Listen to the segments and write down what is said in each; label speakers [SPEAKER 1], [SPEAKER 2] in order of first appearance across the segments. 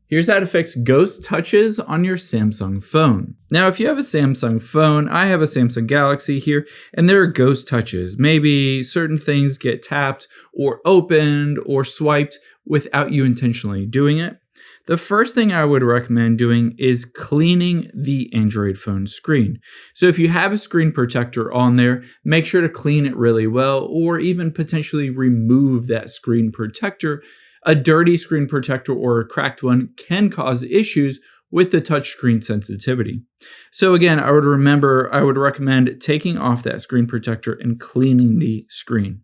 [SPEAKER 1] Here's how to fix ghost touches on your Samsung phone. Now, if you have a Samsung phone, I have a Samsung Galaxy here, and there are ghost touches. Maybe certain things get tapped or opened or swiped without you intentionally doing it. The first thing I would recommend doing is cleaning the Android phone screen. So if you have a screen protector on there, make sure to clean it really well, or even potentially remove that screen protector. A dirty screen protector or a cracked one can cause issues with the touchscreen sensitivity. So again, I would recommend taking off that screen protector and cleaning the screen.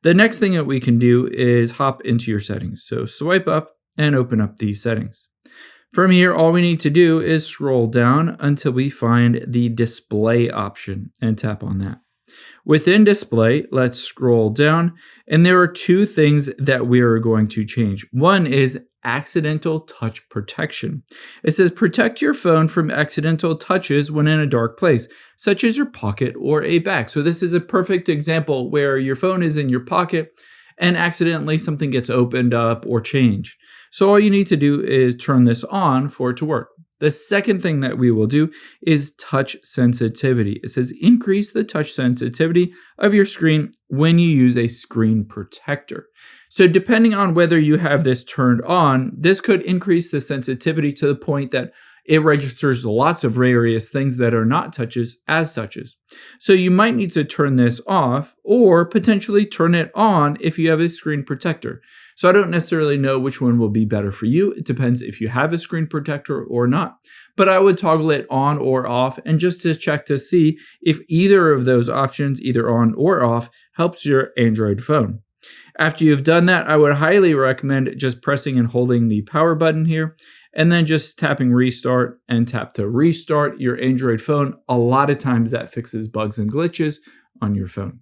[SPEAKER 1] The next thing that we can do is hop into your settings. So swipe up and open up these settings. From here, all we need to do is scroll down until we find the display option and tap on that. Within display, let's scroll down, and there are two things that we are going to change. One is accidental touch protection. It says protect your phone from accidental touches when in a dark place, such as your pocket or a bag. So this is a perfect example where your phone is in your pocket and accidentally something gets opened up or changed. So all you need to do is turn this on for it to work. The second thing that we will do is touch sensitivity. It says increase the touch sensitivity of your screen when you use a screen protector. So depending on whether you have this turned on, this could increase the sensitivity to the point that it registers lots of various things that are not touches as touches. So you might need to turn this off or potentially turn it on if you have a screen protector. So I don't necessarily know which one will be better for you. It depends if you have a screen protector or not. But I would toggle it on or off and just to check to see if either of those options, either on or off, helps your Android phone. After you've done that, I would highly recommend just pressing and holding the power button here and then just tapping restart and tap to restart your Android phone. A lot of times that fixes bugs and glitches on your phone.